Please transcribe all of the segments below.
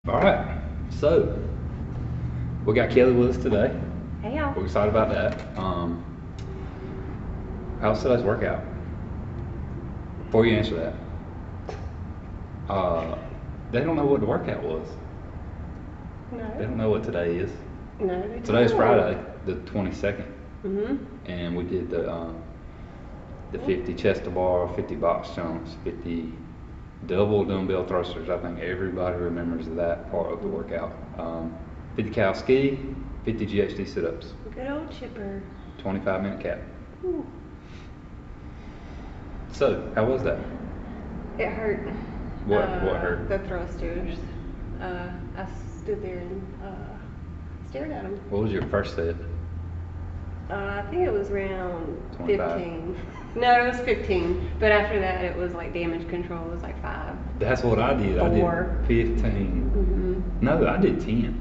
All right, so we got Kelly with us today. Hey y'all. We're excited about that. How's today's workout? Before you answer that, they don't know what the workout was. They No. don't know what today is. No. They Today's don't. Friday, the 22nd, Mhm. and we did the 50 chest to bar, 50 box jumps, 50 double dumbbell thrusters. I think everybody remembers that part of the workout. 50 cal ski, 50 GHD sit-ups, Good old Chipper. 25-minute cap. Ooh. So, how was that? It hurt. What hurt? The thrusters. I stood there and stared at them. What was your first set? I think it was around 25. 15. No, it was 15. But after that, it was like damage control. It was like 5. That's what I did. I 4. did 15. Mhm. No, I did 10.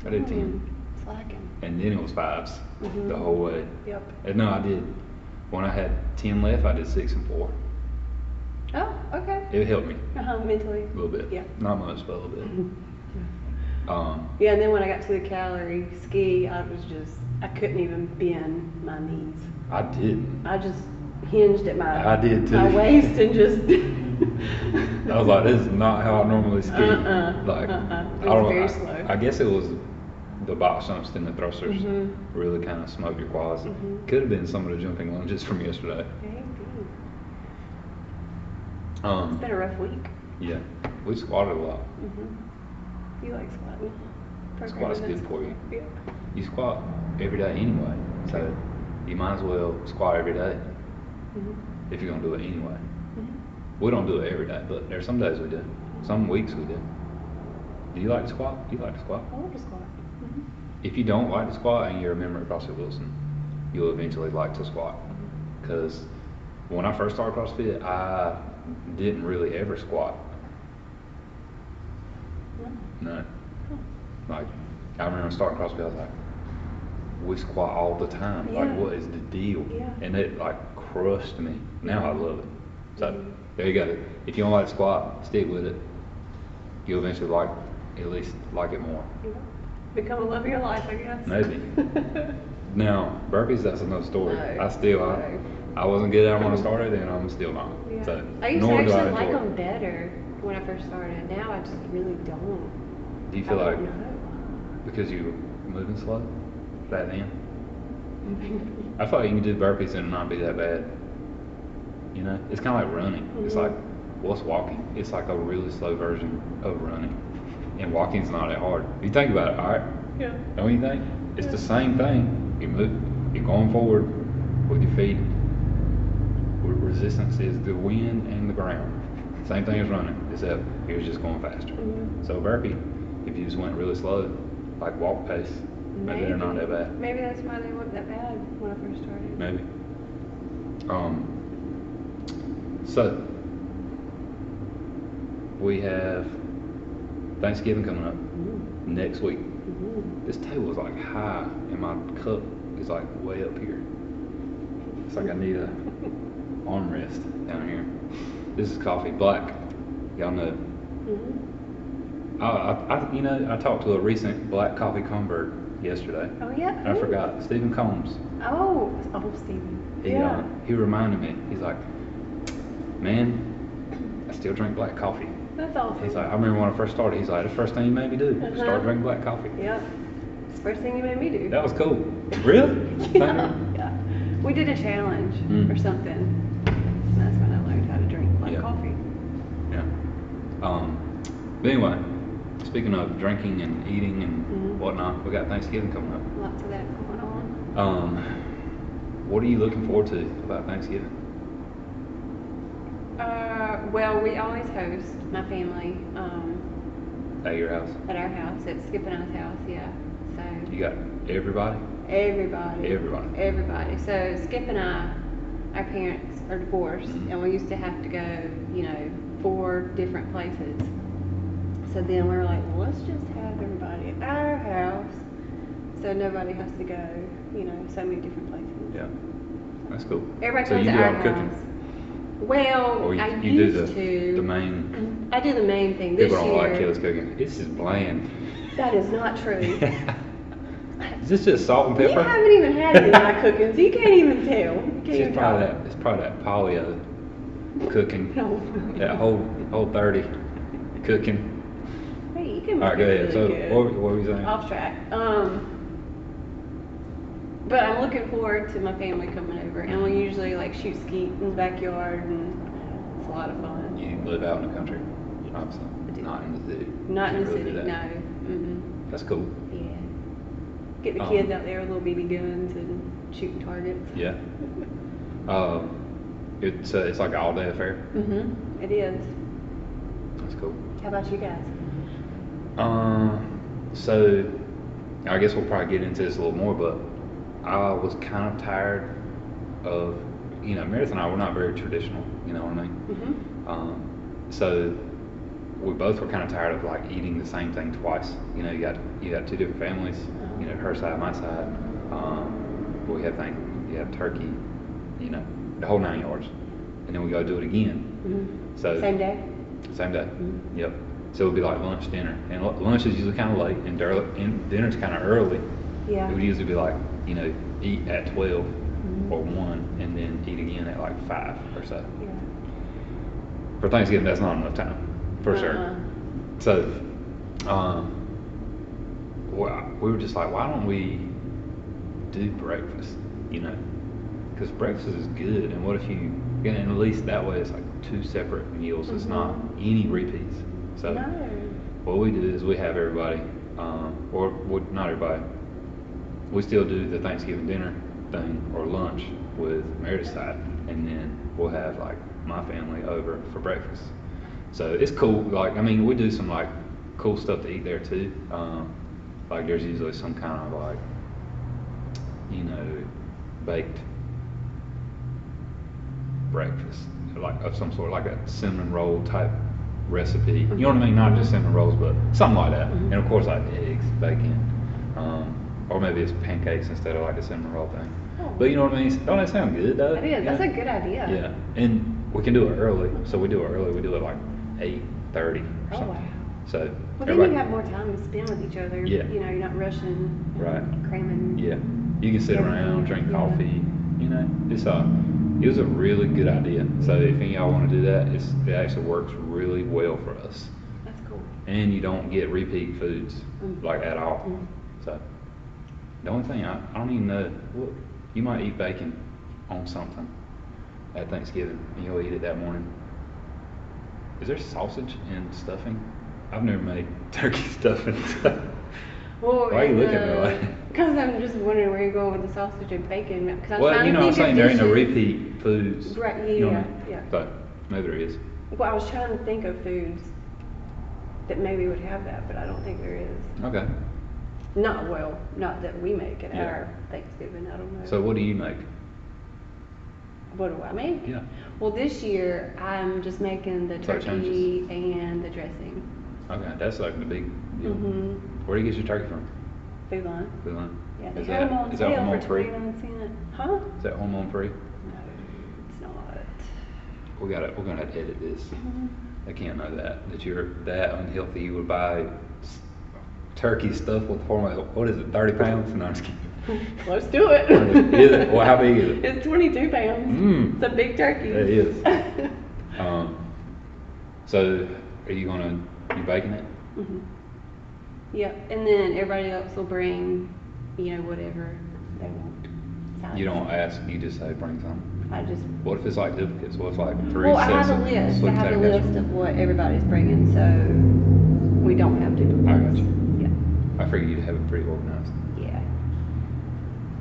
I did 10. Slacking. And then it was 5s Mhm. the whole way. Yep. And no, I did. When I had 10 left, I did 6 and 4. Oh, okay. It helped me Mentally. a little bit. Yeah. Not much, but a little bit. Yeah, and then when I got to the calorie ski, I couldn't even bend my knees. I didn't. I just hinged at my I did too. my waist and just. I was like, this is not how I normally ski. Like, It was very slow. I guess it was the box jumps and the thrusters Mhm. really kind of smoked your quads. Mhm. Could have been some of the jumping lunges from yesterday. Maybe. Um, It's been a rough week. yeah, we squatted a lot. You like squatting? Squat's good for you. Yeah. You squat every day anyway, so you might as well squat every day Mhm. if you're gonna do it anyway. Mhm. We don't do it every day, but there's some days we do. Some weeks we do. Do you like to squat? You like to squat? I love to squat. Mhm. If you don't like to squat and you're a member of CrossFit Wilson, you'll eventually like to squat. Because when I first started CrossFit, I didn't really ever squat. No. Like, I remember starting CrossFit, I was like, we squat all the time. Yeah. Like, what is the deal? Yeah. And it like crushed me. Now I love it. So, Mhm. there you go. If you don't like to squat, stick with it. You'll eventually at least like it more. Yeah. Become a love of your life, I guess. Maybe. Now, burpees, that's another story. No. I wasn't good at them when I started, and I'm still not. Yeah. So, I used to nor do I actually like enjoy them it. better when I first started. Now I just really don't. Do you feel like I don't because you were moving slow back then? know. I feel like you can do burpees and it not be that bad. You know, it's kind of like running. It's Mhm. like, what's walking? It's like a really slow version of running. And walking's not that hard. If you think about it, all right? Yeah. Don't you think? It's the same thing. You're going forward with your feet. Resistance is the wind and the ground. Same thing as running, except you're just going faster. Mhm. So burpee, if you just went really slow, like walk pace, maybe they're not that bad. Maybe that's why they weren't that bad when I first started. Maybe. So we have Thanksgiving coming up next week. This table is like high, and my cup is like way up here. It's like I need a armrest down here. This is coffee, black. Y'all know. I talked to a recent black coffee convert yesterday. Oh yeah. I forgot. Stephen Combs. Oh, Stephen. He reminded me. He's like, man, I still drink black coffee. That's awesome. He's like, I remember when I first started. He's like, the first thing you made me do, start drinking black coffee. Yeah. It's the first thing you made me do. That was cool. Really? Yeah. We did a challenge or something. And that's when I learned how to drink black coffee. Yeah. But anyway, speaking of drinking and eating and whatnot, we got Thanksgiving coming up. Lots of that going on. What are you looking forward to about Thanksgiving? Well, we always host my family At your house? at our house, at Skip and I's house, yeah. So You got everybody? everybody. So Skip and I, our parents are divorced, and we used to have to go, 4 different places. So then we were like, well, let's just have everybody at our house, so nobody has to go, so many different places. Yeah. That's cool. Everybody So comes you to do our all the house. cooking? Well, Or I you do used to. the main? I do the main thing this People don't like year. Kelly's cooking. It's just bland. That is not true. Is this just salt and pepper? You haven't even had any of my cooking, so you can't even tell. You can't even tell. It's probably that paleo cooking. No. That whole 30 cooking. Hey, you can All right, make go it ahead. really So good. what were you saying? Off track. But I'm looking forward to my family coming over, and we usually like shoot skeet in the backyard, and it's a lot of fun. You live out in the country, obviously, I do. not in the city. Not in Can't the really city, do no. that. That's cool. Yeah. Get the kids out there with little BB guns and shooting targets. Yeah. It's like an all-day affair. It is. That's cool. How about you guys? So I guess we'll probably get into this a little more, but I was kind of tired of, Meredith and I were not very traditional, you know what I mean? So we both were kind of tired of like eating the same thing twice. You got two different families, her side, my side. We have turkey, the whole 9 yards, and then we go do it again. So Same day? Same day. Yep. So it would be like lunch, dinner, and lunch is usually kind of late, and dinner's kind of early. Yeah. It would usually be like, eat at 12 or 1, and then eat again at like 5 or so. Yeah. For Thanksgiving, that's not enough time, for sure. So, we were just like, why don't we do breakfast? Because breakfast is good, and what if you, and at least that way it's like 2 separate meals. It's not any repeats. So, what we do is we have everybody, or not everybody. We still do the Thanksgiving dinner thing or lunch with Meredith's side, and then we'll have like my family over for breakfast. So it's cool. Like, we do some like cool stuff to eat there too. Like there's usually some kind of like, baked breakfast, like of some sort, like a cinnamon roll type recipe. You know what I mean? Not just cinnamon rolls, but something like that. And of course, like eggs, bacon, or maybe it's pancakes instead of like a cinnamon roll thing. But you know what I mean? Don't that sound good though? It is. That's a good idea. Yeah, and we can do it early. So we do it early. We do it like 8:30 or something. Wow. So Well, then you have more time to spend with each other. Yeah. You're not rushing. Right. Cramming. Yeah, you can sit around, drink Yeah. coffee. It was a really good idea. So if any of y'all want to do that, it actually works really well for us. That's cool. And you don't get repeat foods like at all. So the only thing I don't even know, you might eat bacon on something at Thanksgiving, and you'll eat it that morning. Is there sausage and stuffing? I've never made turkey stuffing. Well, Why are you looking at me like? Because I'm just wondering where you're going with the sausage and bacon. Cause I'm Well, trying to I'm think saying of there ain't no dishes- repeat foods. Right, You know what I mean? yeah. But maybe there is. Well, I was trying to think of foods that maybe would have that, but I don't think there is. Okay. Not that we make at Yeah. our Thanksgiving. I don't know. So what do you make? What do I make? Yeah. Well, this year I'm just making the So it turkey and the dressing. Okay, that's like the big deal. Mhm. Where do you get your turkey from? Food line. Food line? Yeah, they Is have them on that sale hormone for free? 29 cents. Huh? Is that hormone free? No, it's not. We're gonna have to edit this. Mhm. I can't know that you're that unhealthy. You would buy turkey stuffed with hormone. What is it? 30 pounds? No, I'm just kidding. Let's do it. Is it? Well, how big is it? It's 22 pounds. It's a big turkey. It is. So, are you baking it? Mhm. Yep, and then everybody else will bring, whatever they want. You don't ask. You just say bring some. I just. What if it's like duplicates? What if like 3 Well, I sets have a of list. sweet I have a potato list casserole? of what everybody's bringing, so we don't have duplicates. I got you. Yeah. I figured you'd have it pretty organized. Yeah.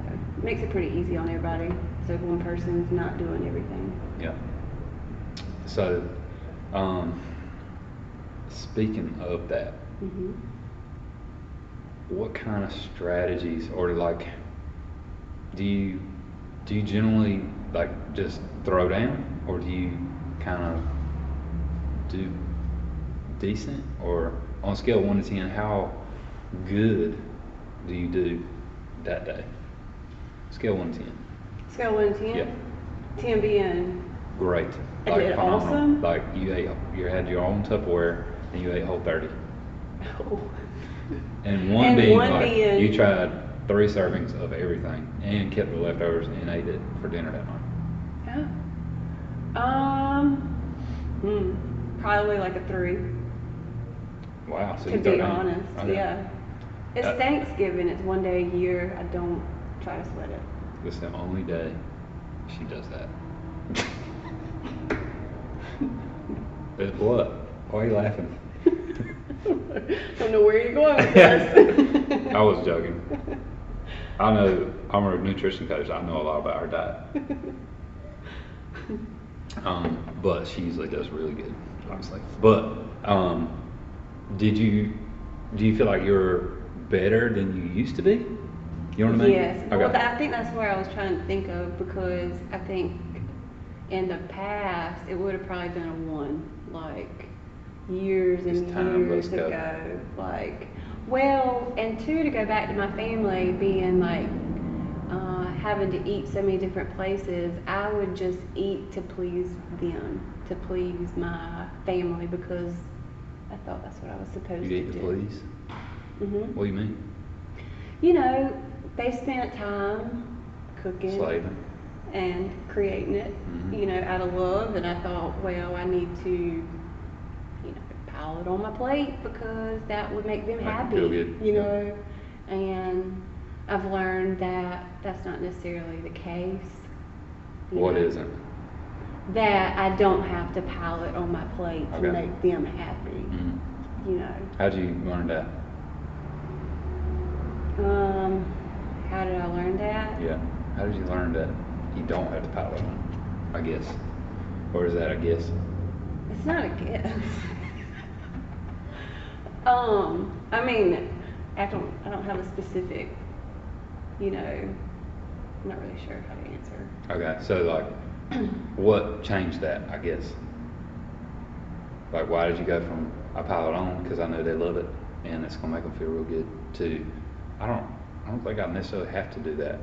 So it makes it pretty easy on everybody. So one person's not doing everything. Yeah. So, speaking of that, Mhm. what kind of strategies or like do you generally like just throw down, or do you kind of do decent, or on a scale of 1 to 10, how good do you do that day? Scale 1 to 10. Scale 1 to 10. Yeah. 10 being Great. I like did phenomenal. awesome. Like you had your own Tupperware and you ate Whole 30. Oh. And one And being one like being- you tried 3 servings of everything and kept the leftovers and ate it for dinner that night. Probably like a 3. Wow, so To you be 13. honest, Okay. yeah. It's Thanksgiving. It's one day a year. I don't try to sweat it. This is the only day she does that. There's what? Why are you laughing? Don't know where you're going with this. I was joking. I know, I'm a nutrition coach. I know a lot about her diet. But she usually does really good, obviously. But do you feel like you're better than you used to be? You know what I mean? Yes. Okay. Well, I think that's where I was trying to think of, because I think in the past it would have probably been a 1, like years and It's time, years let's go. ago. Like, well, and 2, to go back to my family being like having to eat so many different places, I would just eat to please them, to please my family, because I thought that's what I was supposed You to eat do. to please? Mhm. What do you mean? You know, they spent time cooking Slaving? and creating it, Mhm. you know, out of love, and I thought, well, I need to, you know, pile it on my plate because that would make them Make 'em happy, feel good, you yeah. know, and I've learned that that's not necessarily the case. you What know, isn't? That I don't have to pile it on my plate to Okay. make them happy, Mhm. you know. How'd you learn that? How did I learn that? Yeah. How did you learn that you don't have to pile it on, I guess? Or is that a guess? It's not a guess. I mean, I don't have a specific, you know, I'm not really sure how to answer. Okay, so like, what changed that, I guess? Like, why did you go from I pile it on because I know they love it and it's gonna make them feel real good to I don't think I necessarily have to do that.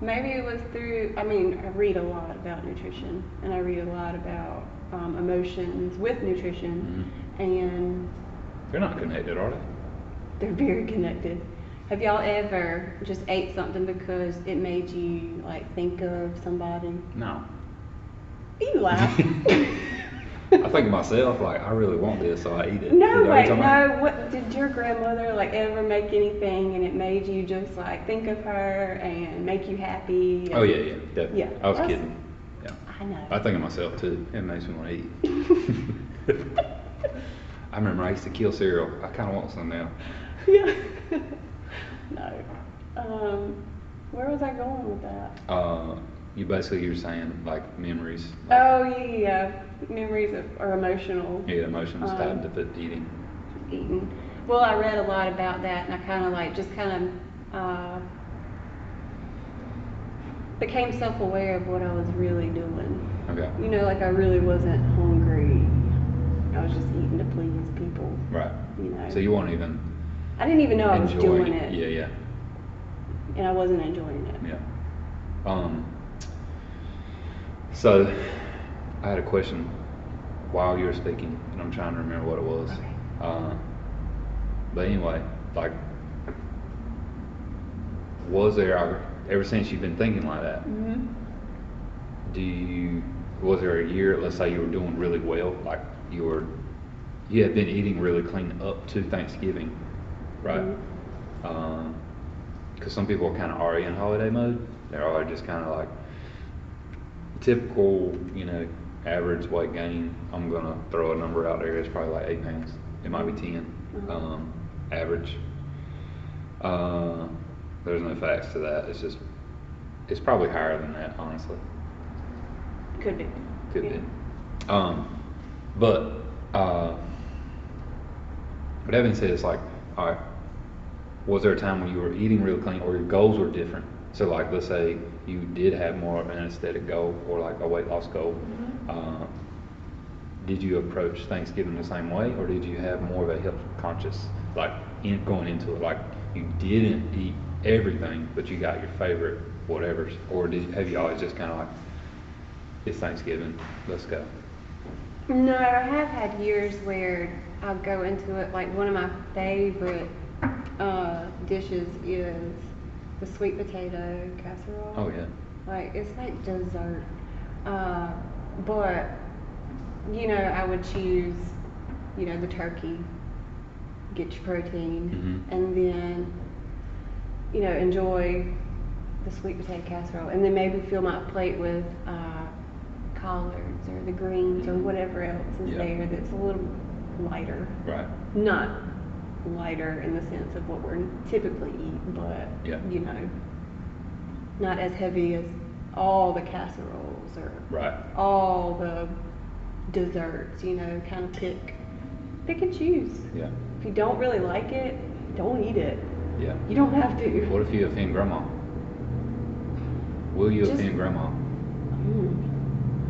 Maybe it was through, I mean, I read a lot about nutrition, and I read a lot about emotions with nutrition, and They're not connected, are they? they're very connected. Have y'all ever just ate something because it made you like think of somebody? No. You laugh. I think of myself, like, I really want this, so I eat it. No, Is that what wait, you're talking about? no. What did your grandmother like ever make anything and it made you just like think of her and make you happy? Oh, yeah, definitely. Yeah, I was that's- kidding. Yeah. I know. I think of myself too. It makes me want to eat. I remember I used to kill cereal. I kind of want some now. Yeah. No. Where was I going with that? You're saying like memories. Oh yeah. Memories or emotional. Yeah, emotions tied to eating. Eating. Well, I read a lot about that, and I kind of like just kind of became self-aware of what I was really doing. Okay. You know, like I really wasn't hungry. I was just eating to please people. Right. You know. So you weren't even I didn't even know I was enjoying doing it. Yeah. And I wasn't enjoying it. Yeah. So I had a question while you were speaking, and I'm trying to remember what it was. Okay. But anyway, like, was there ever since you've been thinking like that? Mhm. Was there a year? Let's say you were doing really well, like you had been eating really clean up to Thanksgiving, right? Because some people are kind of already in holiday mode. They're already just kind of like typical, you know, average weight gain. I'm gonna throw a number out there. It's probably like 8 pounds. It might be 10. Average. There's no facts to that. It's probably higher than that, honestly. Could be. Could Yeah. be. But with that being said, it's like, all right, was there a time when you were eating real clean or your goals were different? So like, let's say you did have more of an aesthetic goal or like a weight loss goal. Did you approach Thanksgiving the same way, or did you have more of a health conscious, like going into it, like you didn't eat everything, but you got your favorite whatevers, or have you always just kind of like It's Thanksgiving. Let's go. No, I have had years where I'll go into it, like one of my favorite dishes is the sweet potato casserole. Oh yeah. Like, it's like dessert. But, you know, I would choose, you know, the turkey, get your protein, and then, you know, enjoy the sweet potato casserole. And then maybe fill my plate with collards or the greens or whatever else is there that's a little lighter. Right. Not lighter in the sense of what we're typically eat, but, you know, not as heavy as all the casseroles or all the desserts, you know, kind of pick and choose. Yeah. If you don't really like it, don't eat it. Yeah. You don't have to. What if you offend grandma? Will you Just- offend grandma?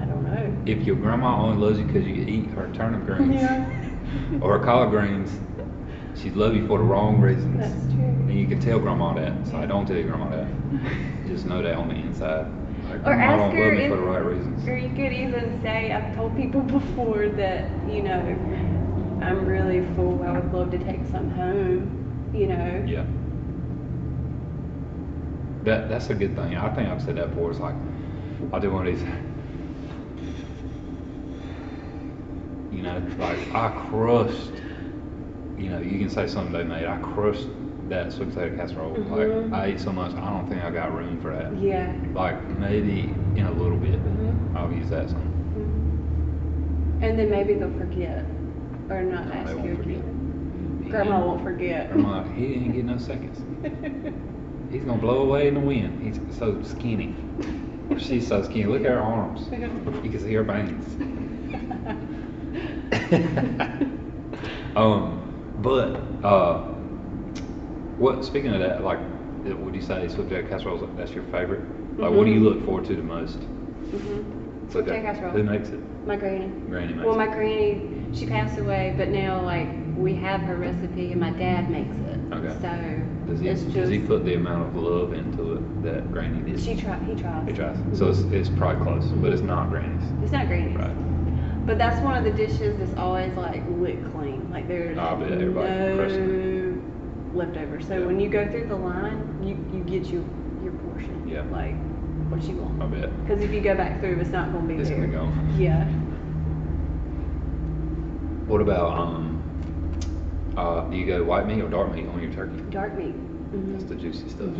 I don't know. If your grandma only loves you because you eat her turnip greens Yeah. or her collard greens, she'd love you for the wrong reasons. That's true. And you can tell grandma that. So I don't tell your grandma that. Just know that on the inside. Like, Or grandma ask don't her love me if, for the right reasons. or you could even say, I've told people before that, you know, I'm really full, I would love to take some home, you know. Yeah. That's a good thing. I think I've said that before. It's like, I'll do one of these, you know, like I crushed, you know, you can say something they made, I crushed that sweet potato casserole. Like, I ate so much, I don't think I got room for that. Yeah. Like, maybe in a little bit, I'll use that some. And then maybe they'll forget, or not No, ask they you won't forget. again. Grandma won't forget. Grandma, he didn't get no seconds. He's gonna blow away in the wind. He's so skinny. Or she's so skinny. Look at her arms. You can see her veins. What? Speaking of that, like, would you say sweet potato casserole? That's your favorite? Like, what do you look forward to the most? Sweet potato casserole. Who makes it? My granny. Granny makes Well, my it. granny, she passed away, but now, like, we have her recipe and my dad makes it. Okay. So, Does he put the amount of love into it that Granny did? He tries. He tries. So it's probably close, but it's not Granny's. It's not granny's. Right. But that's one of the dishes that's always, like, licked clean. Like, there's I bet everybody crushing no leftovers. So when you go through the line, you get your portion. Yeah. Like, what you want. I bet. Because if you go back through, it's not going to be It's there. gonna go. Yeah. What about do you go white meat or dark meat on your turkey? Dark meat. That's the juicy stuff.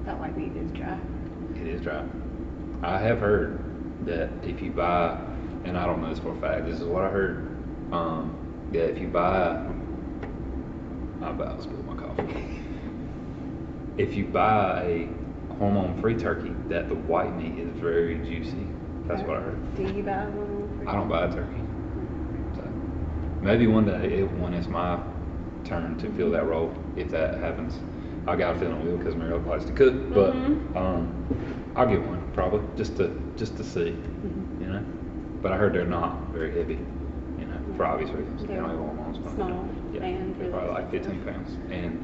That white meat is dry. It is dry. I have heard that if you buy, and I don't know this for a fact, this is what I heard, that if you buy, I'm about to spill my coffee. If you buy a hormone-free turkey, that the white meat is very juicy. That's what I heard. Do you buy one? I don't buy a turkey. So maybe one day, when it's my turn to fill that role, if that happens, I got a feeling it will because Mary likes to cook. But I'll get one probably just to see, you know. But I heard they're not very heavy, you know, for obvious reasons. They don't have hormones. Small. Yeah, And they're probably like 15 stuff. pounds and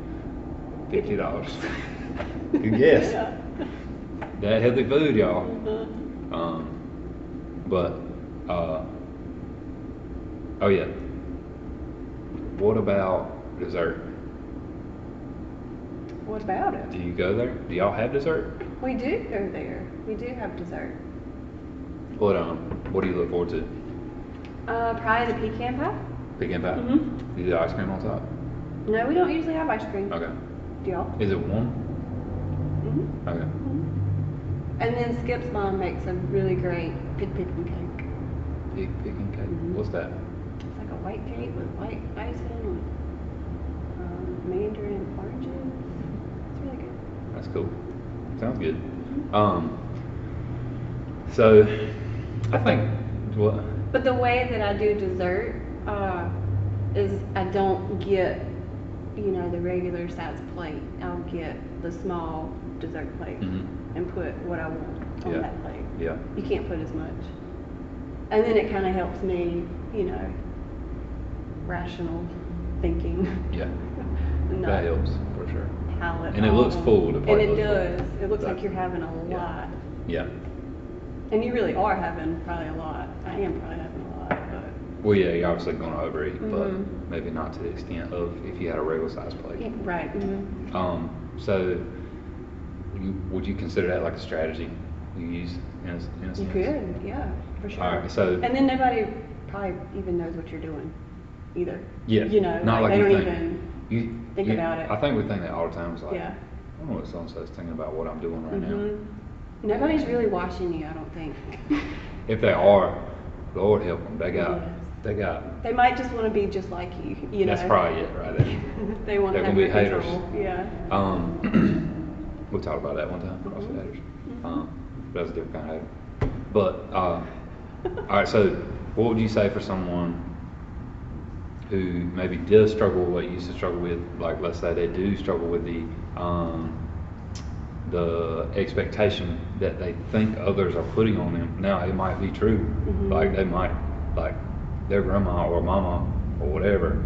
$50. Yes. Yeah. That healthy food, y'all. Oh yeah. What about dessert? What about it? Do you go there? Do y'all have dessert? We do go there. We do have dessert. What do you look forward to? Probably the pecan pie. Pecan pie? You do ice cream on top? No, we don't usually have ice cream. Okay. Do y'all? Is it warm? Okay. And then Skip's mom makes a really great pig picking cake. Pig picking cake? What's that? It's like a white cake with white icing with mandarin oranges. It's really good. That's cool. Sounds good. So I think what? But the way that I do dessert is I don't get, you know, the regular size plate. I'll get the small dessert plate and put what I want on that plate. Yeah. You can't put as much. And then it kind of helps me, you know, rational thinking. Yeah. Not That helps for sure. palate And it looks all. full. The plate And it looks full. does. It looks like you're having a lot. Yeah. And you really are having probably a lot. I am probably having a lot, but. Well, yeah, you're obviously going to overeat, but Mhm. maybe not to the extent of if you had a regular size plate. Yeah, right. Mhm. So would you consider that like a strategy you use in a sense? You could, yeah, for sure. All right, so And then nobody probably even knows what you're doing, either. yeah, You know, not like like they you don't think. even You think about it. I think we think that all the time. It's like, Yeah. I don't know what so-and-so's thinking about what I'm doing right now. Mhm. Nobody's really watching you, I don't think. If they are, Lord help them. They got, Yes. they got. They might just want to be just like you, you know. That's probably it right there. They want to They're have gonna be your haters. control. Yeah. We talked about that one time. Mhm. Also haters. Mhm. That was a different kind of hater. But all right. So, what would you say for someone who maybe does struggle with what you used to struggle with? Like, let's say they do struggle with the expectation that they think others are putting on them. Now, it might be true. Mhm. Like, they might, like, their grandma or mama or whatever,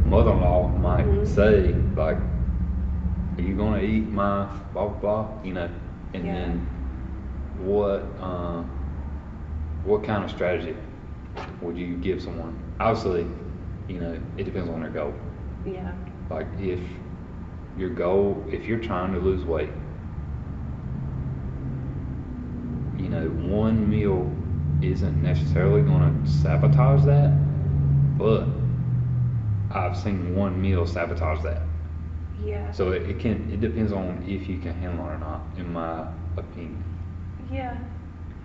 mother-in-law might Mhm. say, like, are you going to eat my blah, blah, blah, you know? And Yeah. then what kind of strategy would you give someone? Obviously, you know, it depends on their goal. Yeah. Like, if you're trying to lose weight, you know, one meal isn't necessarily going to sabotage that, but I've seen one meal sabotage that. Yeah. So it depends on if you can handle it or not, in my opinion. Yeah.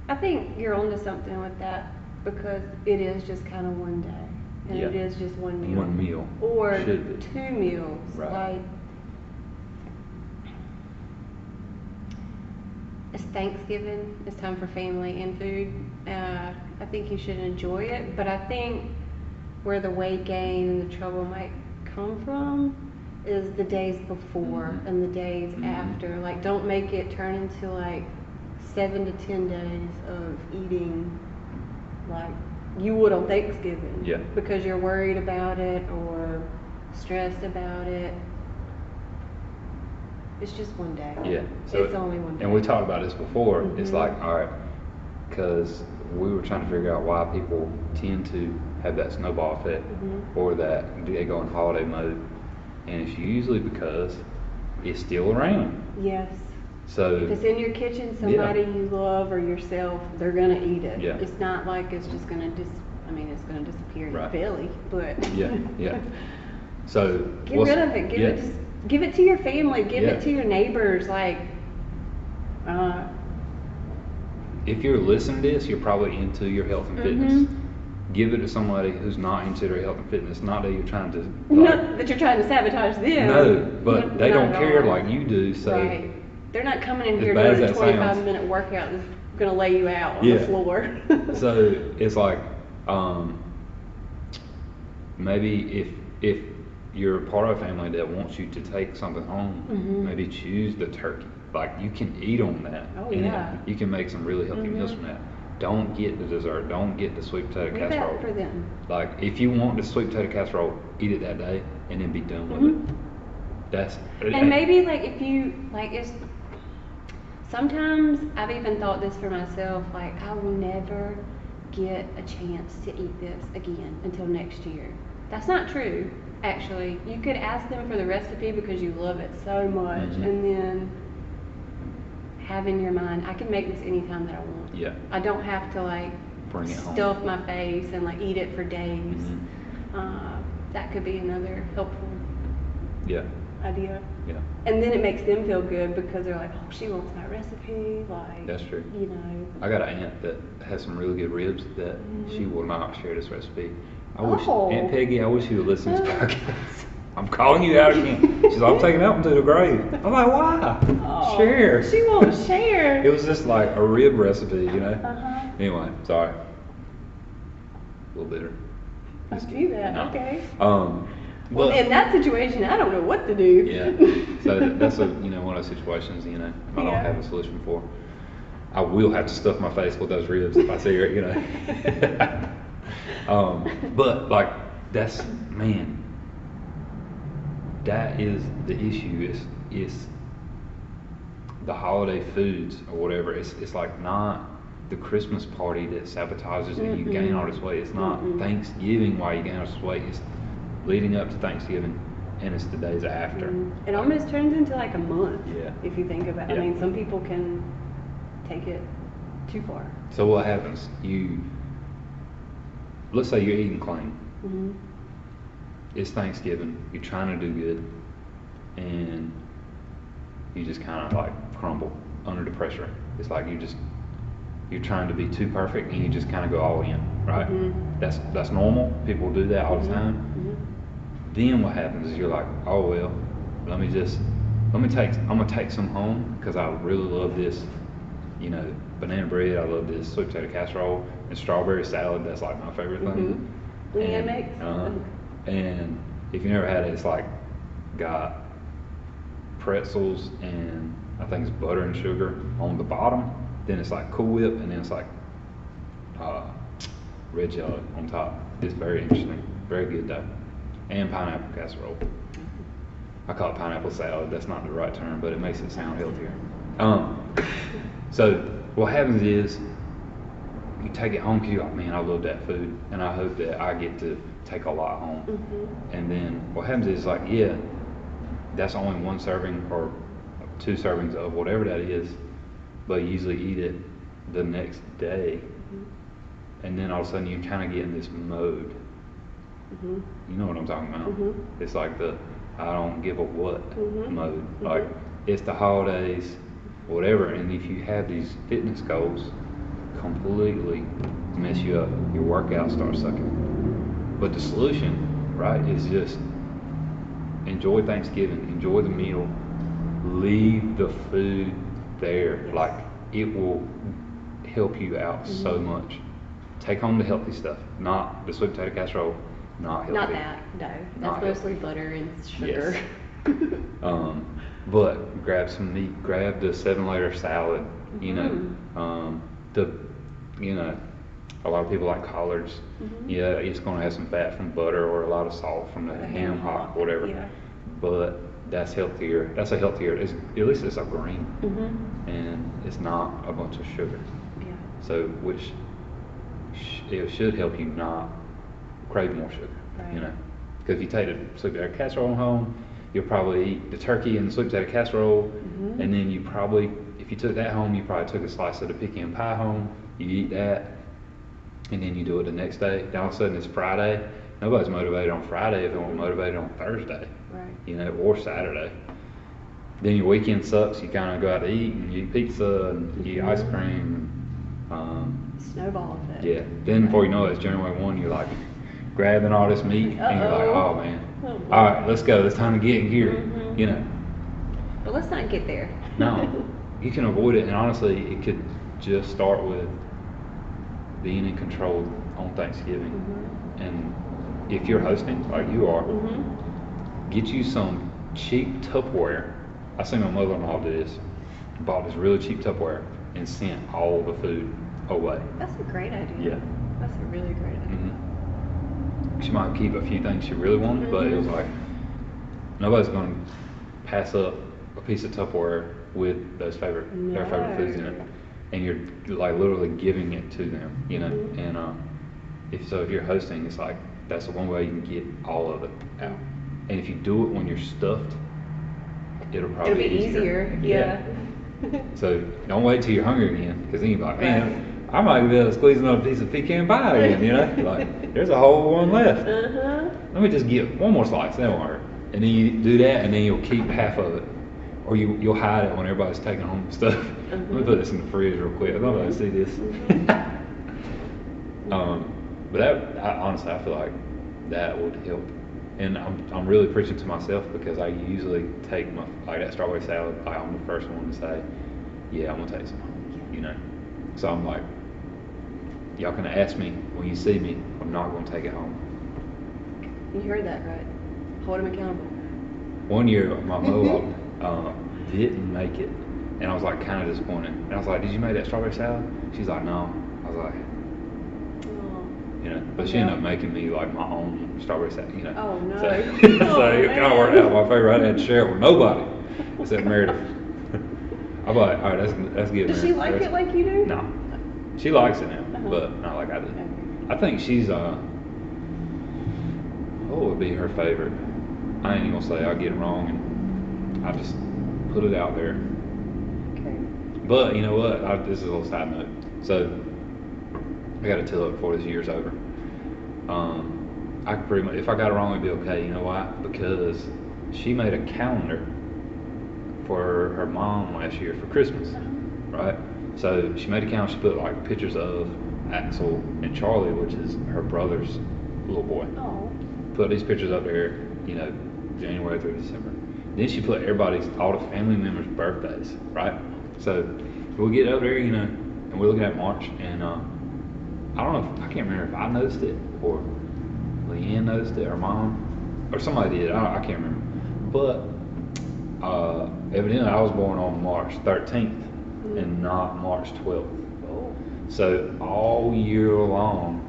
I think you're onto something with that because it is just kind of one day. And Yeah. it is just one meal. One meal. Or Should be. 2 meals. Right. Like, it's Thanksgiving. It's time for family and food. I think you should enjoy it. But I think where the weight gain and the trouble might come from is the days before Mhm. and the days Mhm. after. Like, don't make it turn into like 7 to 10 days of eating like you would on Thanksgiving. Yeah. Because you're worried about it or stressed about it. It's just one day. Yeah. So it's only one day. And we talked about this before. It's Mhm. like, all right, because we were trying to figure out why people tend to have that snowball effect, Mhm. or that they go in holiday mode, and it's usually because it's still around. Yes. So If it's in your kitchen, somebody you love or yourself, they're gonna eat it. Yeah. It's not like it's just gonna it's gonna disappear in your Right. belly, but. Yeah, yeah. So Get what's- rid of it. yeah. Give it to your family. Give Yeah. it to your neighbors. Like, If you're listening to this, you're probably into your health and fitness. Mhm. Give it to somebody who's not into their health and fitness. Not that you're trying to. not that you're trying to sabotage them. No, but they Not don't at care all. like you do. So Right. They're not coming in As here bad doing as a that sounds. 25-minute workout that's gonna lay you out on Yeah. the floor. So it's like, maybe if you're a part of a family that wants you to take something home, Mhm. maybe choose the turkey. Like, you can eat on that. Oh, and yeah. you can make some really healthy meals Mhm. from that. Don't get the dessert. Don't get the sweet potato Leave casserole. that for them. Like, if you want the sweet potato casserole, eat it that day and then be done with Mhm. it. That's And maybe like if you like it's sometimes I've even thought this for myself, like I will never get a chance to eat this again until next year. That's not true, actually. You could ask them for the recipe because you love it so much, Mhm. and then have in your mind, I can make this anytime that I want. Yeah. I don't have to like Bring it home. stuff my face and like eat it for days. Mhm. That could be another helpful Yeah. idea. Yeah. And then it makes them feel good because they're like, oh, she wants my recipe. Like, That's true. You know. I got an aunt that has some really good ribs that she will not share this recipe. I wish, Oh. Aunt Peggy, I wish you would listen to this podcast. I'm calling you out again. She's like, I'm taking that one to the grave. I'm like, why? Oh, Share. She won't share. It was just like a rib recipe, you know? Uh-huh. Anyway, sorry. A little bitter. I see that. No. Okay. But, Well, in that situation, I don't know what to do. yeah. So that's one of those situations, I don't Yeah. have a solution for. I will have to stuff my face with those ribs if I see her, But like, that is the issue. Is the holiday foods or whatever. It's like not the Christmas party that sabotages and you gain all this weight. It's not Thanksgiving why you gain all this weight. It's leading up to Thanksgiving, and it's the days after. It almost turns into like a month. Yeah. If you think about it. Yeah. I mean, some people can take it too far. So what happens? Let's say you're eating clean. It's Thanksgiving. You're trying to do good, and you just kind of like crumble under the pressure. It's like you're trying to be too perfect, and you just kind of go all in, right? That's normal. People do that all the time. Then what happens is you're like, oh well, I'm gonna take some home because I really love this, banana bread. I love this sweet potato casserole and strawberry salad. That's like my favorite thing. Banana mix. And if you never had it, it's like got pretzels and I think it's butter and sugar on the bottom. Then it's like Cool Whip, and then it's like red jelly on top. It's very interesting, very good though. And pineapple casserole. I call it pineapple salad. That's not the right term, but it makes it sound healthier. So what happens is you take it home because you're like, man, I love that food, and I hope that I get to take a lot home. And then what happens is like, yeah, that's only one serving or 2 servings of whatever that is, but you usually eat it the next day, and then all of a sudden you kind of get in this mode. You know what I'm talking about? It's like the I don't give a what mode. Like it's the holidays, whatever, and if you have these fitness goals, completely mess you up. Your workout starts sucking. But the solution, right, is just enjoy Thanksgiving, enjoy the meal, leave the food there. Like it will help you out so much. Take home the healthy stuff, not the sweet potato casserole. Not healthy. Not that, no. That's mostly butter and sugar. Yes. But grab some meat. Grab the 7-layer salad. A lot of people like collards. Yeah, it's going to have some fat from butter or a lot of salt from the ham hock, whatever. Yeah. But that's healthier. That's a healthier. At least it's a green, and it's not a bunch of sugar. Yeah. So which it should help you not crave more sugar, because if you take the sweet potato casserole home, you'll probably eat the turkey and the sweet potato casserole, and then you probably, if you took that home, you probably took a slice of the pecan pie home, you eat that, and then you do it the next day. Then all of a sudden it's Friday. Nobody's motivated on Friday if they weren't motivated on Thursday, or Saturday. Then your weekend sucks. You kind of go out to eat and you eat pizza and you eat ice cream. Snowball effect. Yeah. Then before you know it, it's January 1. You're like grabbing all this meat, and you're like, oh man, all right, let's go. It's time to get in here. But let's not get there. No, you can avoid it, and honestly, it could just start with being in control on Thanksgiving. And if you're hosting, like you are, get you some cheap Tupperware. I seen my mother-in-law do this. Bought this really cheap Tupperware and sent all the food away. That's a great idea. Yeah. That's a really great idea. She might keep a few things she really wanted, but it was like, nobody's going to pass up a piece of Tupperware with their favorite foods in it. And you're like literally giving it to them, And if you're hosting, it's like, that's the one way you can get all of it out. And if you do it when you're stuffed, it'll probably be easier. Yeah. So don't wait till you're hungry again, because then you're like, man, I might be able to squeeze another piece of pecan pie again, Like, there's a whole one left. Let me just get one more slice, that won't hurt. And then you do that, and then you'll keep half of it. Or you'll hide it when everybody's taking home stuff. Let me put this in the fridge real quick. I don't know if I see this. But honestly, I feel like that would help. And I'm really preaching to myself, because I usually take that strawberry salad. I'm the first one to say, yeah, I'm gonna take some home. So I'm like, y'all can ask me when you see me. I'm not gonna take it home. You heard that right? Hold him accountable. One year, my Mohawk didn't make it, and I was like kind of disappointed. And I was like, "Did you make that strawberry salad?" She's like, "No." I was like, but she ended up making me like my own strawberry salad, Oh no! So it kind of worked out my favor. I didn't have to share it with nobody except Meredith. I'm like, all right, that's good. Does she like it like you do? No, She likes it now, but not like I do. Okay. I think she's what would be her favorite? I ain't even gonna say I get it wrong, and I just put it out there. Okay. But you know what? This is a little side note. So I got to tell it before this year's over. I could pretty much, if I got it wrong, it'd be okay. You know why? Because she made a calendar for her mom last year for Christmas, right? So she made a calendar. She put like pictures of Axel and Charlie, which is her brother's little boy. Oh. Put these pictures up there, you know, January through December. Then she put all the family members' birthdays, right? So we get up there, you know, and we're looking at March, and I don't know, I can't remember if I noticed it or Leanne noticed it or Mom or somebody did. I can't remember. But evidently I was born on March 13th and not March 12th. Oh. So all year long,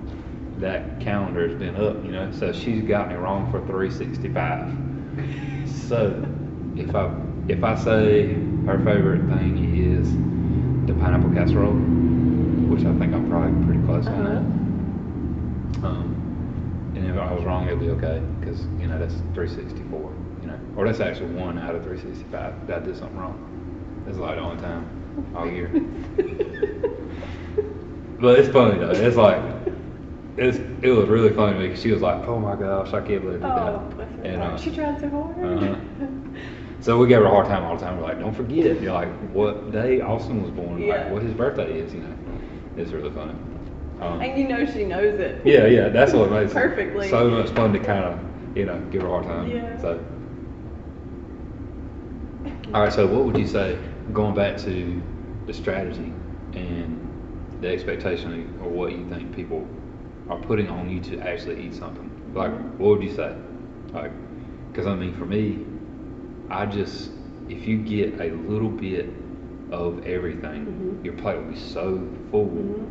that calendar has been up, you know. So she's got me wrong for 365. So if I say her favorite thing is the pineapple casserole, which I think I'm probably pretty close on that. And if I was wrong, it'd be okay, because you know that's 364, you know, or that's actually 1 out of 365. Did I do something wrong? That's like the only time all year. But it's funny though. It's like it was really funny to me, because she was like, "Oh my gosh, I can't believe you did that." Bless her And heart. She tried so hard. so we gave her a hard time all the time. We're like, "Don't forget, you're like what day Austin was born, Yeah. like what his birthday is." You know, it's really funny. And you know she knows it. Yeah, that's what makes Perfectly. it so much fun to kind of, you know, give her a hard time. Yeah. So, all right. So, what would you say, going back to the strategy and the expectation, or what you think people are putting on you to actually eat something? Like, what would you say? Like, because I mean, for me, if you get a little bit of everything, your plate will be so full.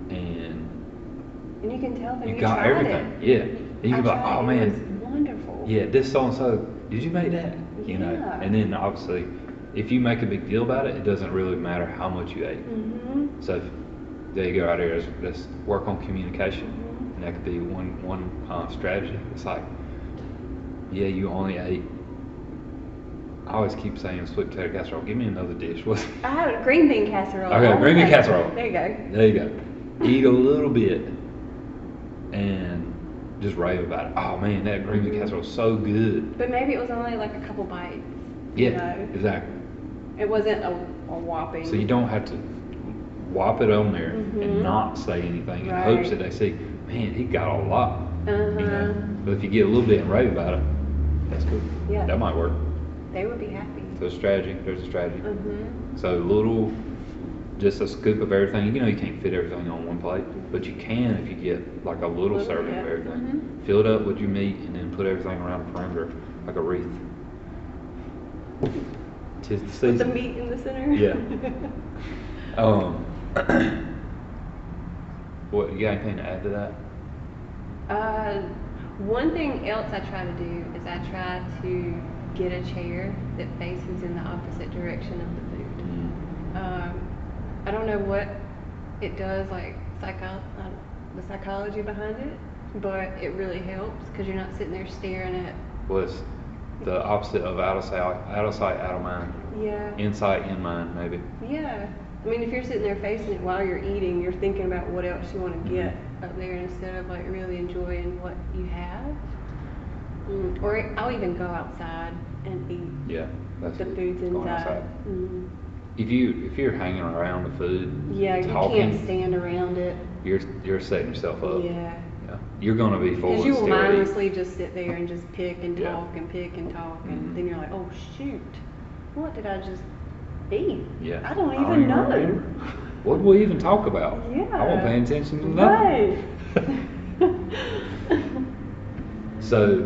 And you can tell them you you got tried everything. it. Yeah. And you can be like, "Oh It man, was wonderful." yeah, this so and so, did you make that?" You know. Yeah. And then obviously, if you make a big deal about it, it doesn't really matter how much you ate. So there you go, right there. Let's work on communication, and that could be one strategy. It's like, yeah, you only ate. I always keep saying sweet potato casserole. Give me another dish. What? I had a green bean casserole. Okay, green bean casserole. There you go. There you go. Eat a little bit and just rave about it. Oh man, that green bean casserole is so good. But maybe it was only like a couple bites. Yeah, You know? exactly. It wasn't a whopping. So you don't have to whop it on there and not say anything in hopes that they see, man, he got a lot. You know? But if you get a little bit and rave about it, that's good. Yeah. That might work. They would be happy. So there's a strategy. So just a scoop of everything. You know, you can't fit everything on one plate, but you can if you get like a little serving of everything. Fill it up with your meat and then put everything around the perimeter like a wreath. 'Tis the season. With the meat in the center. Yeah. What, you got anything to add to that? One thing else I try to do is I try to get a chair that faces in the opposite direction of the food. I don't know what it does, like the psychology behind it, but it really helps, because you're not sitting there staring at. Was the opposite of out of sight, out of mind. Yeah. Insight, in mind, maybe. Yeah. I mean, if you're sitting there facing it while you're eating, you're thinking about what else you want to get up there instead of like really enjoying what you have. Or I'll even go outside and eat Yeah, that's the good. foods Going inside. outside. If you're hanging around the food, Yeah, you talking, can't stand around it. you're setting yourself up. Yeah. You're gonna be full. Because you and will still eat. mindlessly just sit there and just pick and Yeah. talk and pick and talk, and then you're like, oh shoot, what did I just eat? Yeah. I don't even know. remember. What did we even talk about? Yeah. I wasn't paying attention to nothing. Right. So,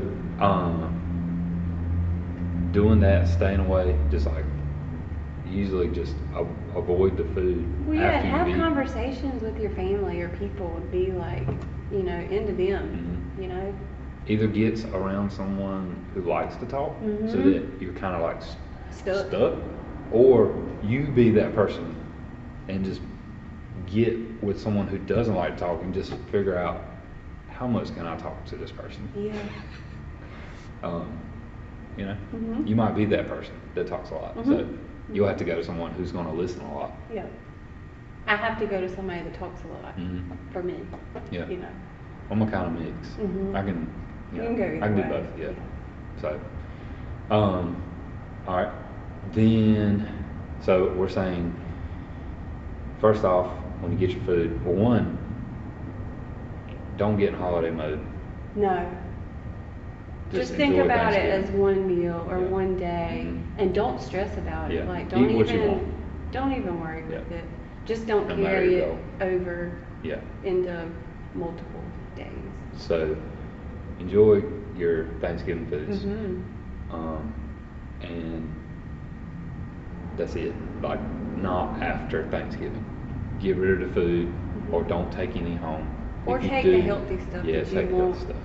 doing that, staying away, just like usually just avoid the food. Well, yeah, after have you eat. conversations with your family or people would be like, into them, Either gets around someone who likes to talk, so that you're kind of like Stuck. or you be that person and just get with someone who doesn't like talking, just figure out how much can I talk to this person. Yeah. You know, Mhm. you might be that person that talks a lot, Mhm. so you'll have to go to someone who's going to listen a lot. Yeah. I have to go to somebody that talks a lot Mhm. for me. Yeah. You know. I'm a kind of mix. Mhm. I can, You can go I can either do way. both. Yeah. So, all right. Then, so we're saying, first off, when you get your food, well, one, don't get in holiday mode. No. Just think enjoy about it as Thanksgiving. one meal or Yeah. one day, Mhm. and don't stress about it. Yeah. Like, Eat what you want. don't even worry with Yeah. it. Just don't No matter carry your it goal. over Yeah. into multiple days. So, enjoy your Thanksgiving foods. Mhm. And that's it. Like, not after Thanksgiving. Get rid of the food, or don't take any home. Or If you take do, the healthy stuff yeah, that you take want. healthy stuff.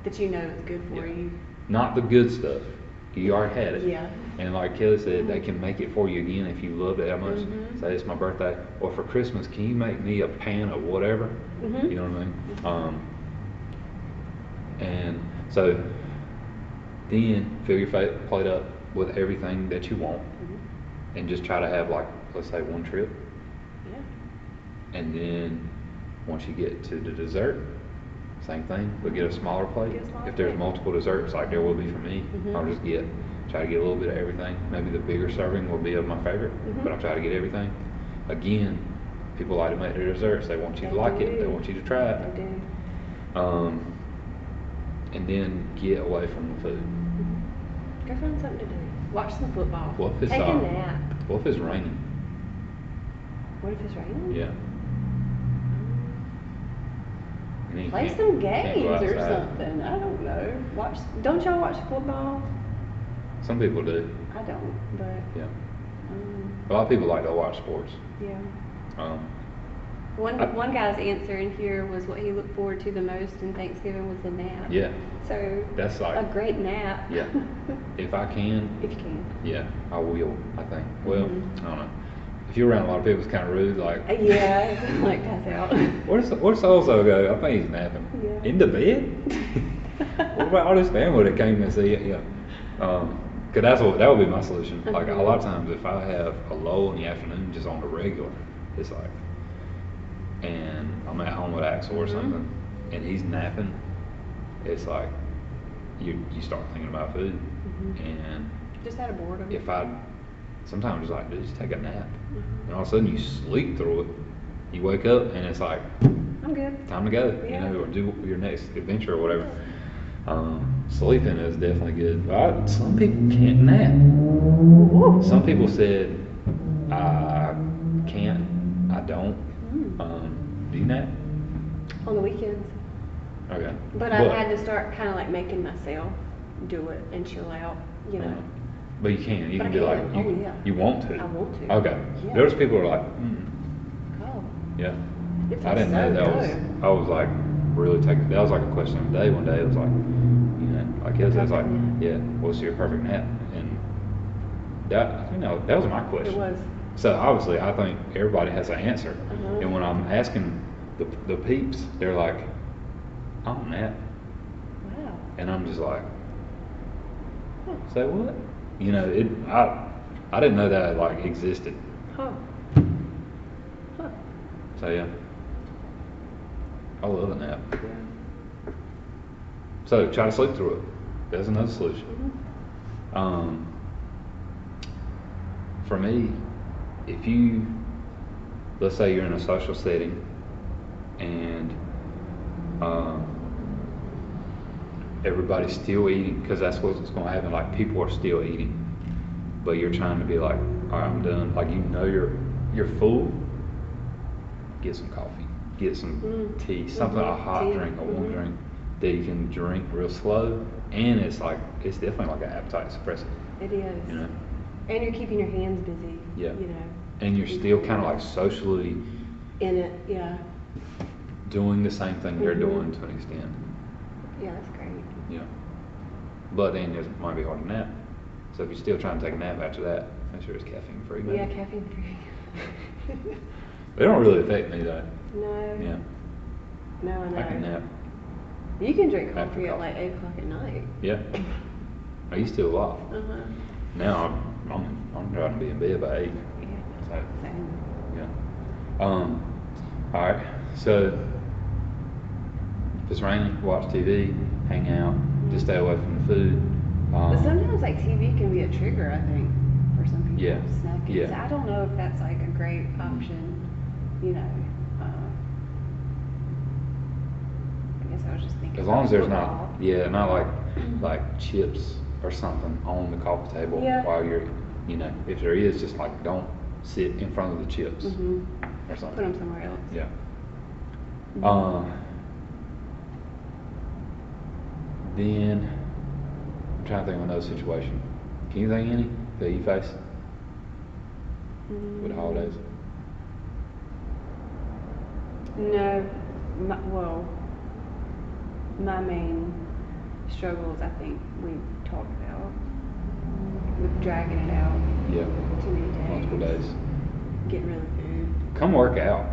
That you know is good for Yeah. you. Not the good stuff. You already had it. Yeah. And like Kelly said, they can make it for you again if you love it that much. Mhm. Say it's my birthday, or for Christmas, can you make me a pan of whatever? Mhm. You know what I mean? And so then fill your plate up with everything that you want, Mhm. and just try to have, like, let's say, one trip. Yeah. And then once you get to the dessert, same thing, but get a smaller plate. Get a smaller If there's plate. multiple desserts, like there will be for me, Mhm. I'll just try to get a little bit of everything. Maybe the bigger serving will be of my favorite, Mhm. but I'll try to get everything. Again, people like to make their desserts. They want you to They like it. do. They want you to try it. They do. And then get away from the food. Go find something to do. Watch some football. What if it's Take a nap. What if it's raining? What if it's raining? Yeah. And then you Play can't- some can't go games or outside. something. I don't know. Don't y'all watch football? Some people do. I don't, but Yeah. um, A lot of people like to watch sports. yeah. Um, One guy's answer in here was what he looked forward to the most in Thanksgiving was a nap. Yeah. So That's like- a great nap. Yeah. If I can, If you can. yeah, I will, I think. Well, Mhm. I don't know. If you're around a lot of people, it's kind of rude, like, Yeah, like pass out. where's so-and-so go? I think he's napping. Yeah. In the bed? What about all this family that came to see it? Yeah. Cause that would be my solution. Like, a lot of times if I have a lull in the afternoon just on the regular, it's like, and I'm at home with Axel or Mhm. something, and he's napping, it's like, you start thinking about food. Mhm. And Just out of boredom. sometimes it's like, dude, just take a nap. Mhm. And all of a sudden you sleep through it. You wake up and it's like, I'm good. time to go, Yeah. or do your next adventure or whatever. Sleeping is definitely good. But some people can't nap. Ooh. Some people said, I can't, I don't. Mm. Do you nap? On the weekends. Okay. But I've had to start kind of like making myself do it and chill out, you know. But you can. You But can I be like, can. Oh, yeah. you want to. I want to. Okay. Yeah. There's people who are like, Oh. yeah. It I didn't know feels that so was. good. I was like really taking. That was like a question of the day. One day it was like, you know, like it was like, yeah, what's your perfect nap? And that, I think that was my question. It was. So obviously, I think everybody has an answer. Uh-huh. And when I'm asking the peeps, they're like, I don't nap. Wow. And I'm just like, say what? You know, I didn't know that like existed. Huh. Huh. So yeah, I love a nap. Yeah. So try to sleep through it. That's another solution. Mhm. For me, if you, let's say you're in a social setting and everybody's still eating, because that's what's going to happen. Like, people are still eating, but you're trying to be like, all right, I'm done. Like, you know you're full. Get some coffee, get some tea, something, a hot Tea. drink, a warm drink that you can drink real slow, and it's definitely like an appetite suppressant. It is. You know. And you're keeping your hands busy. Yeah. You know. And you're still kind of like socially In it, yeah. doing the same thing they're Mhm. doing to an extent. Yeah, that's great. Yeah. But then it might be hard to nap. So if you're still trying to take a nap after that, make sure it's caffeine free. Maybe. Yeah, caffeine free. They don't really affect me though. No. Yeah. No, I know. I can nap. You can drink After coffee at coffee. like 8 o'clock at night. Yeah. I used to a lot. Uh-huh. Now I'm trying to be in bed by 8. Yeah. So, Same. yeah. All right. So if it's raining, watch TV, hang out, just stay away from the food. But sometimes like TV can be a trigger, I think, for some people. Yeah. Snacking. Yeah. So I don't know if that's like a great option, you know. I guess I was just thinking. As long as there's not, football. yeah, not like chips or something on the coffee table Yeah. while you're, you know, if there is, just like don't sit in front of the chips Mhm. or Put something. them somewhere else. Yeah. Mhm. Then I'm trying to think of another situation. Can you think of any that you face with the holidays? No, my main struggles, I think we've talked about, with dragging it out Yeah. too many days. Multiple days. Getting rid of food. Come work out.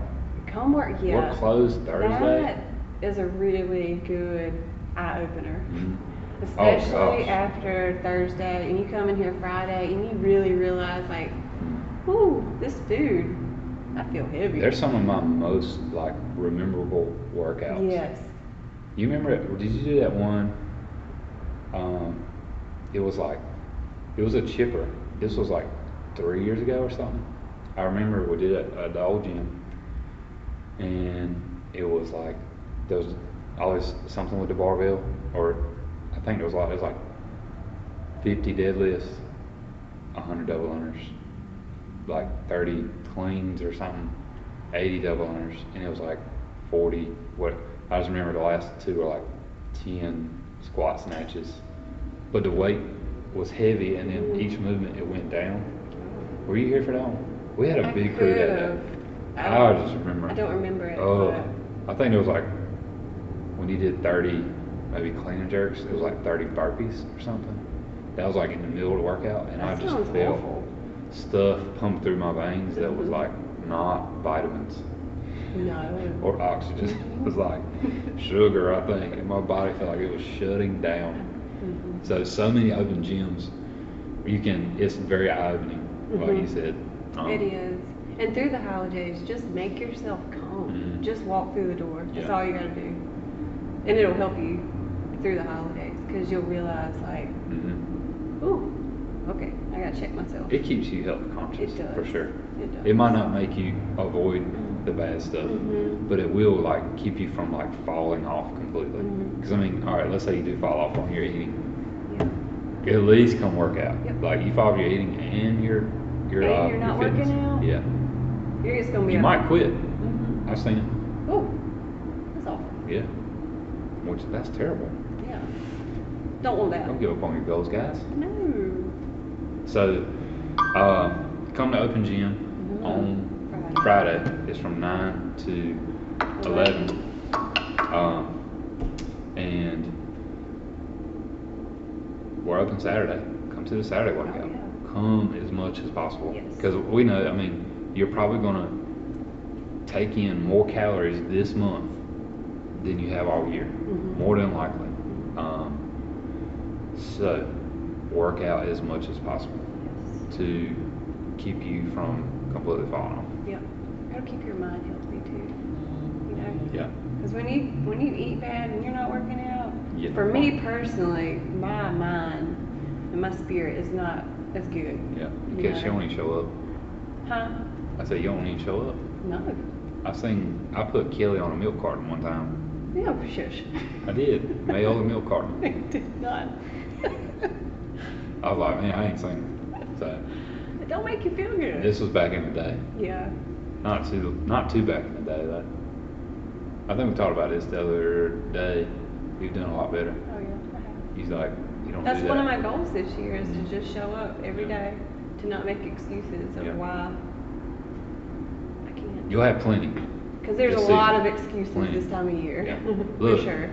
Come work, yeah. We're closed Thursday. That is a really good eye opener. Mhm. Especially Oh, gosh. after Thursday, and you come in here Friday, and you really realize, like, Mhm. ooh, this food, I feel heavy. They're some of my most like memorable workouts. Yes. You remember it? Did you do that one? It was a chipper. This was like 3 years ago or something. I remember we did it at the old gym, and it was like there was always something with the barbell, or I think it was like 50 deadlifts, 100 double unders, like 30 cleans or something, 80 double unders, and it was like 40. What I just remember the last two were like 10 squat snatches, but the weight was heavy, and then each movement it went down. Were you here for that one? We had a big crew that day. I just remember. I don't remember it. I think it was like when you did 30, maybe clean and jerks. It was like 30 burpees or something. That was like in the middle of the workout, and I That just sounds felt awful. stuff pump through my veins that was like not vitamins No. or oxygen. It was like sugar, I think, and my body felt like it was shutting down. Mhm. So many open gyms, it's very eye-opening, like you said. It is. And through the holidays, just make yourself calm. Mhm. Just walk through the door. That's Yeah. all you gotta do. And it'll help you through the holidays, because you'll realize, like, Mhm. ooh, okay, I gotta check myself. It keeps you health conscious, It does. for sure. It does. It might not make you avoid the bad stuff, Mhm. but it will like keep you from like falling off completely. Mhm. Because I mean, all right, let's say you do fall off on your eating. Yeah. At least come work out. Yep. Like you fall off your eating and you're And you're not your fitness. working out? Yeah. You're just gonna be You like, might quit. Mhm. I've seen it. Oh, that's awful. Yeah. Which that's terrible. Yeah. Don't want that. Don't give up on your goals, guys. No. So, come to open gym on Friday. It's from 9 to 11. And we're open Saturday. Come to the Saturday workout. Oh, yeah. Come as much as possible. Yes. Because we know, I mean, you're probably going to take in more calories this month than you have all year. Mhm. More than likely. So, work out as much as possible Yes. to keep you from completely falling off. Yep. Gotta keep your mind healthy too. You know? Yeah. Because when you eat bad and you're not working out, Yeah. for me personally, my mind and my spirit is not as good. Yeah. You Because know? you don't even show up. Huh? I said, you don't even show up. No. I put Kelley on a milk carton one time. Yeah, shush. I did. Mayo milk carton. I did not. I was like, man, I ain't seen it. So, It don't make you feel good. this was back in the day. Yeah. Not too back in the day, though. I think we talked about this the other day. You've done a lot better. Oh yeah. I have. He's like, you don't That's do that. one of my goals this year, is to just show up every day, to not make excuses of Yeah. why I can't. You'll have plenty. Because there's this a lot of season. excuses Plenty. this time of year. Yeah. For Look, sure.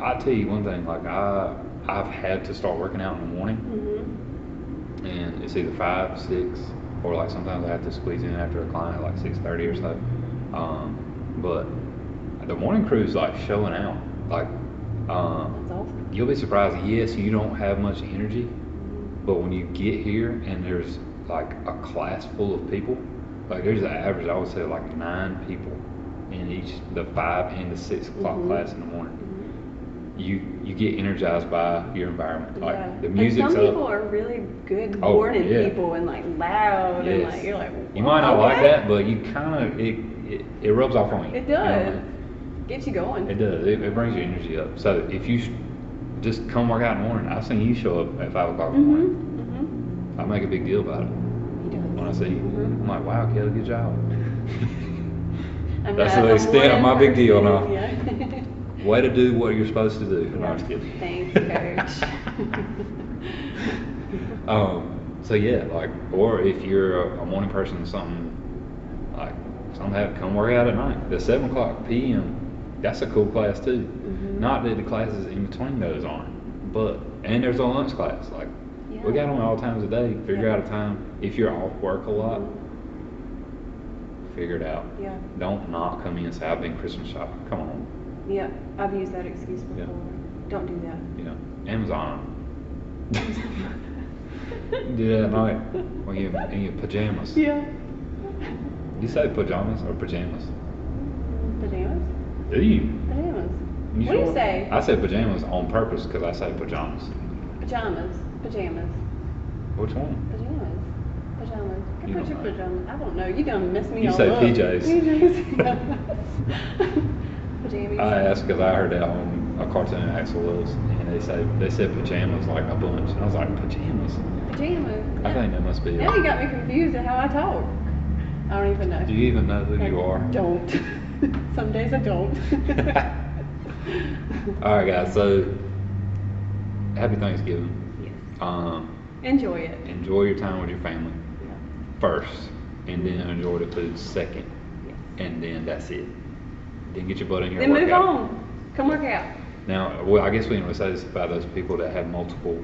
I'll tell you one thing, like I've had to start working out in the morning, Mm-hmm. and it's either 5, 6, or like sometimes I have to squeeze in after a client, like 6:30 or so. But the morning crew's like showing out. Like, That's awesome. you'll be surprised. Yes, you don't have much energy, but when you get here and there's like a class full of people, like there's an average, I would say like 9 people in each the 5 and the 6 o'clock class in the morning. You get energized by your environment. Like Yeah. the music's and some up. people are really good Oh, morning yeah. people and like loud and Yes. like you're like, You might not like okay. that, but you kind of it rubs off on you. It You know what I does. mean? Get you going. It does. It brings your energy up. So if you just come work out in the morning, I've seen you show up at 5 o'clock in the morning. I make a big deal about it He does. when I see you. I'm like, wow, Kelley, good job. I'm That's not the a extent of my morning big deal person, now. Yeah. Way to do what you're supposed to do. No, I'm just kidding. Thanks, Coach. So yeah, like, or if you're a morning person, something have come work out at night. The 7 o'clock p.m. That's a cool class too. Not that the classes in between those aren't, but and there's a lunch class. Like we got them all times a day. Figure out a time. If you're off work a lot, figure it out. Yeah. Don't not come in and say I've been Christmas shopping. Come on. Yeah, I've used that excuse before. Yeah. Don't do that. You know, Amazon. Do that at night when you're in your pajamas. Yeah. You say pajamas or pajamas? Pajamas? Do you? Pajamas. You What do you sure? say? I say pajamas on purpose because I say pajamas. Pajamas. Pajamas. Which one? Pajamas. Pajamas. Go You put don't your know. pajamas. I don't know. You done mess me You all say up. PJs. Pajamas. I asked because I heard that on a cartoon of Axel Willis, and they said pajamas like a bunch. And I was like, pajamas? Pajamas. I think that must be Now it. you got me confused at how I talk. I don't even know. Do you even know who I you are? Don't. Some days I don't. All right, guys. So happy Thanksgiving. Yes. Enjoy it. Enjoy your time with your family Yeah. first, and then enjoy the food second, Yes. and then that's it. Then get your butt in here. Then and move work out. on. Come work out. Now, well, I guess we didn't really say this about those people that have multiple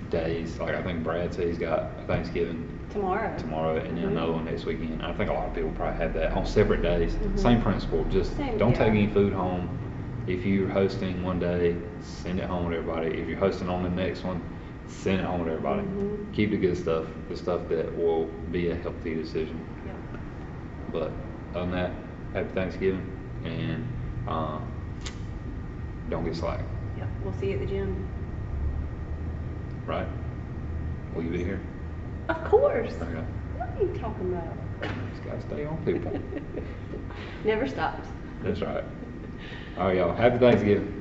days. Like I think Brad said he's got Thanksgiving Tomorrow. and then another one next weekend. I think a lot of people probably have that on separate days. Same principle. Just Same, don't yeah. take any food home. If you're hosting one day, send it home with everybody. If you're hosting on the next one, send it home with everybody. Keep the good stuff, the stuff that will be a healthy decision. Yeah. But other than that, happy Thanksgiving, and don't get slack, Yeah. We'll see you at the gym. right? Will you be here? Of course. Okay. What are you talking about? Just gotta stay on, people. Never stops. That's right. All right, y'all. Happy Thanksgiving.